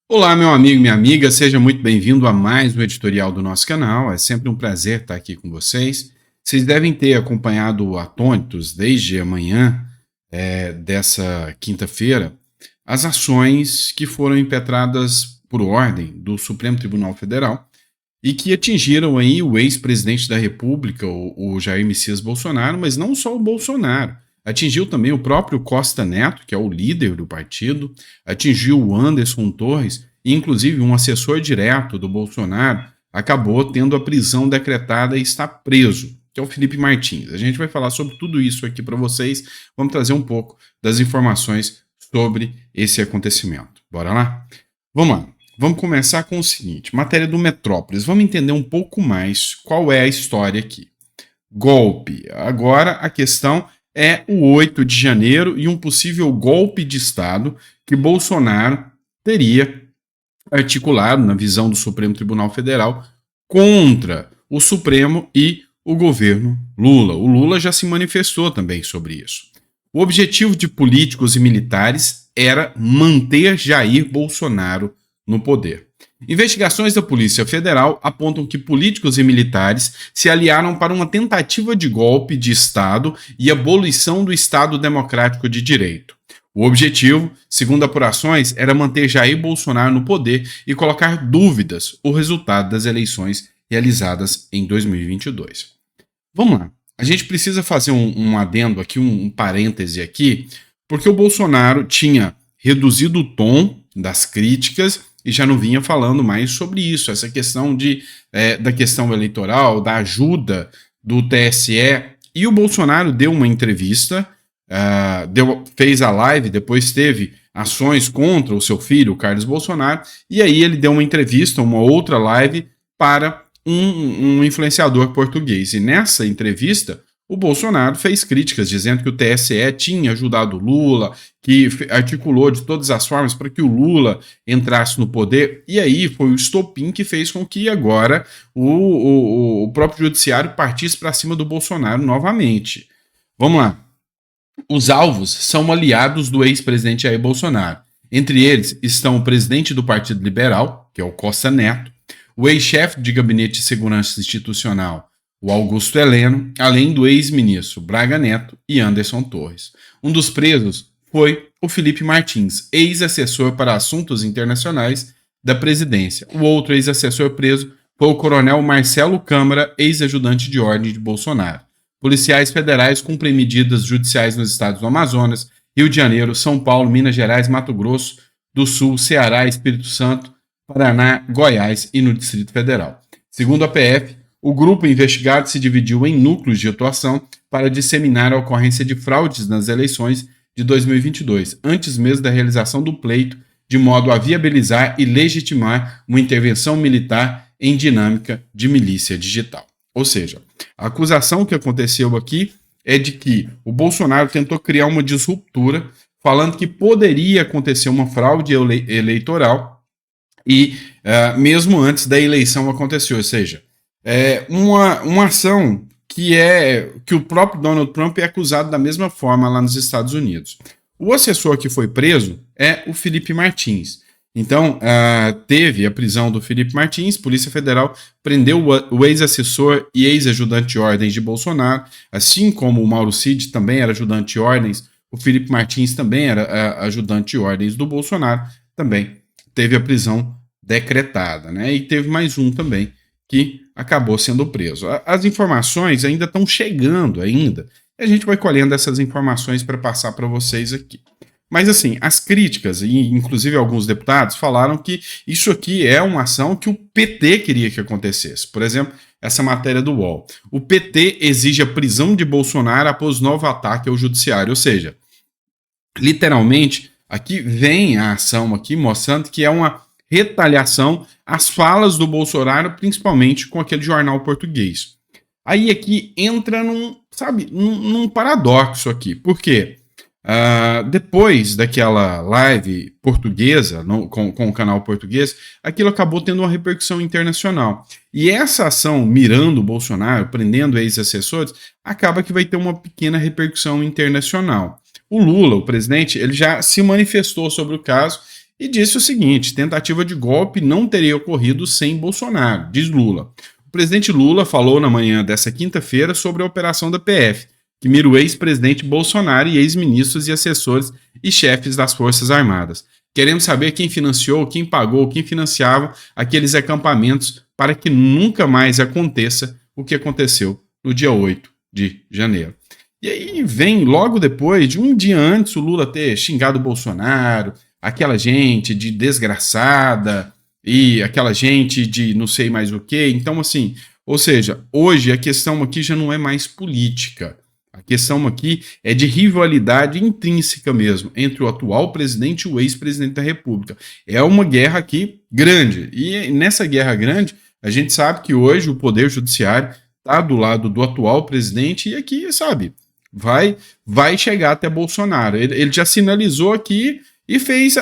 Olá, meu amigo, minha amiga, seja muito bem-vindo a mais um editorial do nosso canal. É sempre um prazer estar aqui com vocês. Vocês devem ter acompanhado atônitos desde amanhã dessa quinta-feira as ações que foram impetradas por ordem do Supremo Tribunal Federal e que atingiram aí o ex-presidente da República, o Jair Messias Bolsonaro, mas não só o Bolsonaro. Atingiu também o próprio Costa Neto, que é o líder do partido, atingiu o Anderson Torres, e inclusive um assessor direto do Bolsonaro acabou tendo a prisão decretada e está preso, que é o Felipe Martins. A gente vai falar sobre tudo isso aqui para vocês, vamos trazer um pouco das informações sobre esse acontecimento. Bora lá? Vamos lá. Vamos começar com o seguinte: matéria do Metrópolis. Vamos entender um pouco mais qual é a história aqui. Golpe. Agora a questão é o 8 de janeiro e um possível golpe de Estado que Bolsonaro teria articulado, na visão do Supremo Tribunal Federal, contra o Supremo e o governo Lula. O Lula já se manifestou também sobre isso. O objetivo de políticos e militares era manter Jair Bolsonaro no poder. Investigações da Polícia Federal apontam que políticos e militares se aliaram para uma tentativa de golpe de Estado e abolição do Estado Democrático de Direito. O objetivo, segundo apurações, era manter Jair Bolsonaro no poder e colocar dúvidas o resultado das eleições realizadas em 2022. Vamos lá. A gente precisa fazer um adendo aqui, um parêntese aqui, porque o Bolsonaro tinha reduzido o tom das críticas e já não vinha falando mais sobre isso, essa questão da questão eleitoral, da ajuda do TSE. E o Bolsonaro deu uma entrevista, fez a live, depois teve ações contra o seu filho, o Carlos Bolsonaro, e aí ele deu uma entrevista, uma outra live para um influenciador português. E nessa entrevista, o Bolsonaro fez críticas, dizendo que o TSE tinha ajudado o Lula, que articulou de todas as formas para que o Lula entrasse no poder. E aí foi o estopim que fez com que agora o próprio judiciário partisse para cima do Bolsonaro novamente. Vamos lá. Os alvos são aliados do ex-presidente Jair Bolsonaro. Entre eles estão o presidente do Partido Liberal, que é o Costa Neto, o ex-chefe de Gabinete de Segurança Institucional, o Augusto Heleno, além do ex-ministro Braga Neto e Anderson Torres. Um dos presos foi o Felipe Martins, ex-assessor para assuntos internacionais da presidência. O outro ex-assessor preso foi o coronel Marcelo Câmara, ex-ajudante de ordem de Bolsonaro. Policiais federais cumprem medidas judiciais nos estados do Amazonas, Rio de Janeiro, São Paulo, Minas Gerais, Mato Grosso do Sul, Ceará, Espírito Santo, Paraná, Goiás e no Distrito Federal. Segundo a PF, o grupo investigado se dividiu em núcleos de atuação para disseminar a ocorrência de fraudes nas eleições de 2022, antes mesmo da realização do pleito, de modo a viabilizar e legitimar uma intervenção militar em dinâmica de milícia digital. Ou seja, a acusação que aconteceu aqui é de que o Bolsonaro tentou criar uma disruptura, falando que poderia acontecer uma fraude eleitoral e mesmo antes da eleição aconteceu, ou seja, uma ação que o próprio Donald Trump é acusado da mesma forma lá nos Estados Unidos. O assessor que foi preso é o Felipe Martins. Então, teve a prisão do Felipe Martins, Polícia Federal prendeu o ex-assessor e ex-ajudante de ordens de Bolsonaro, assim como o Mauro Cid também era ajudante de ordens, o Felipe Martins também era ajudante de ordens do Bolsonaro, também teve a prisão decretada, né? E teve mais um também que acabou sendo preso. As informações ainda estão chegando ainda, e a gente vai colhendo essas informações para passar para vocês aqui. Mas assim, as críticas, e inclusive alguns deputados, falaram que isso aqui é uma ação que o PT queria que acontecesse. Por exemplo, essa matéria do UOL. O PT exige a prisão de Bolsonaro após novo ataque ao judiciário. Ou seja, literalmente, aqui vem a ação aqui mostrando que é uma retaliação às falas do Bolsonaro, principalmente com aquele jornal português. Aí aqui entra num paradoxo aqui. Por quê? Depois daquela live portuguesa, com o canal português, aquilo acabou tendo uma repercussão internacional. E essa ação mirando o Bolsonaro, prendendo ex-assessores, acaba que vai ter uma pequena repercussão internacional. O Lula, o presidente, ele já se manifestou sobre o caso e disse o seguinte: tentativa de golpe não teria ocorrido sem Bolsonaro, diz Lula. O presidente Lula falou na manhã dessa quinta-feira sobre a operação da PF, que mira o ex-presidente Bolsonaro e ex-ministros e assessores e chefes das Forças Armadas. Queremos saber quem financiou, quem pagou, quem financiava aqueles acampamentos para que nunca mais aconteça o que aconteceu no dia 8 de janeiro. E aí vem logo depois, de um dia antes, o Lula ter xingado o Bolsonaro, aquela gente de desgraçada e aquela gente de não sei mais o que. Então, assim, ou seja, hoje a questão aqui já não é mais política. A questão aqui é de rivalidade intrínseca mesmo entre o atual presidente e o ex-presidente da República. É uma guerra aqui grande. E nessa guerra grande, a gente sabe que hoje o Poder Judiciário está do lado do atual presidente e aqui, sabe, vai chegar até Bolsonaro. Ele já sinalizou aqui e fez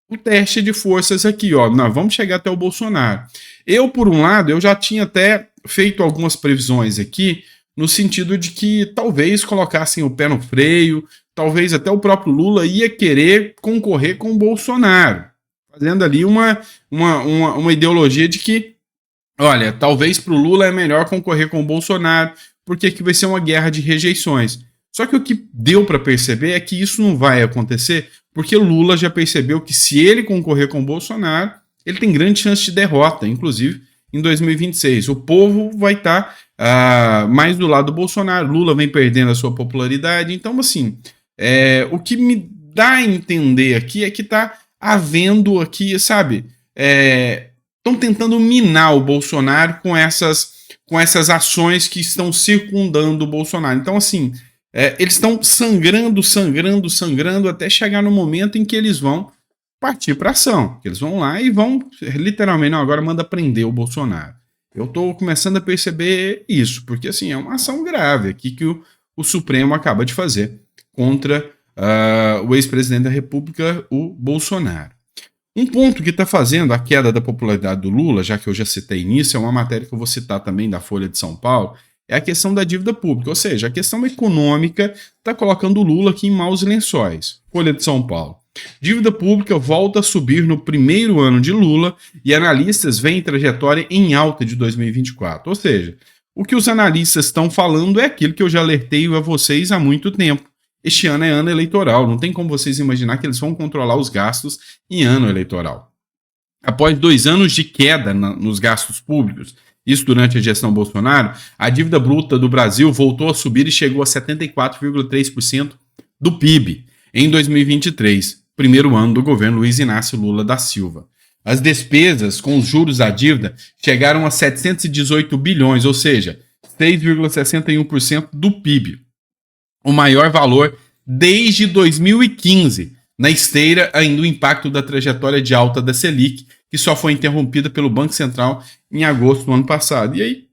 o teste de forças aqui, ó. Nós vamos chegar até o Bolsonaro. Eu, por um lado, eu já tinha até feito algumas previsões aqui, no sentido de que talvez colocassem o pé no freio, talvez até o próprio Lula ia querer concorrer com o Bolsonaro, fazendo ali uma ideologia de que, olha, talvez para o Lula é melhor concorrer com o Bolsonaro, porque aqui vai ser uma guerra de rejeições. Só que o que deu para perceber é que isso não vai acontecer, porque Lula já percebeu que se ele concorrer com o Bolsonaro, ele tem grande chance de derrota, inclusive em 2026. O povo vai estar mais do lado do Bolsonaro. Lula vem perdendo a sua popularidade. Então, assim, o que me dá a entender aqui é que está havendo aqui, sabe, estão tentando minar o Bolsonaro com essas ações que estão circundando o Bolsonaro. Então, assim, eles estão sangrando até chegar no momento em que eles vão partir para ação. Eles vão lá e vão, literalmente, não, agora manda prender o Bolsonaro. Eu estou começando a perceber isso, porque assim, é uma ação grave aqui que o Supremo acaba de fazer contra o ex-presidente da República, o Bolsonaro. Um ponto que está fazendo a queda da popularidade do Lula, já que eu já citei nisso, é uma matéria que eu vou citar também da Folha de São Paulo, é a questão da dívida pública, ou seja, a questão econômica está colocando o Lula aqui em maus lençóis. Folha de São Paulo. Dívida pública volta a subir no primeiro ano de Lula e analistas veem trajetória em alta de 2024. Ou seja, o que os analistas estão falando é aquilo que eu já alertei a vocês há muito tempo. Este ano é ano eleitoral, não tem como vocês imaginar que eles vão controlar os gastos em ano eleitoral. Após 2 anos de queda nos gastos públicos, isso durante a gestão Bolsonaro, a dívida bruta do Brasil voltou a subir e chegou a 74,3% do PIB em 2023, primeiro ano do governo Luiz Inácio Lula da Silva. As despesas com os juros da dívida chegaram a 718 bilhões, ou seja, 6,61% do PIB. O maior valor desde 2015, na esteira ainda o impacto da trajetória de alta da Selic, que só foi interrompida pelo Banco Central em agosto do ano passado. E aí,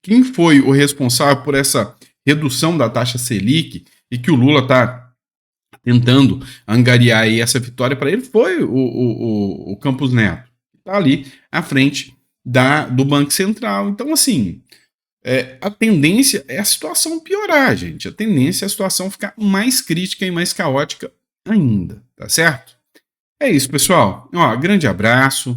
quem foi o responsável por essa redução da taxa Selic e que o Lula está tentando angariar aí essa vitória para ele foi o Campos Neto, que está ali à frente do Banco Central. Então, assim, a tendência é a situação piorar, gente. A tendência é a situação ficar mais crítica e mais caótica ainda, tá certo? É isso, pessoal. Grande abraço.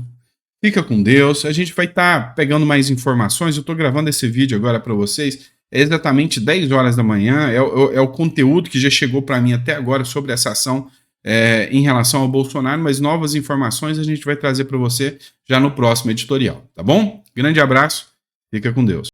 Fica com Deus. A gente vai estar pegando mais informações. Eu estou gravando esse vídeo agora para vocês. É exatamente 10 horas da manhã. É o conteúdo que já chegou para mim até agora sobre essa ação em relação ao Bolsonaro. Mas novas informações a gente vai trazer para você já no próximo editorial. Tá bom? Grande abraço. Fica com Deus.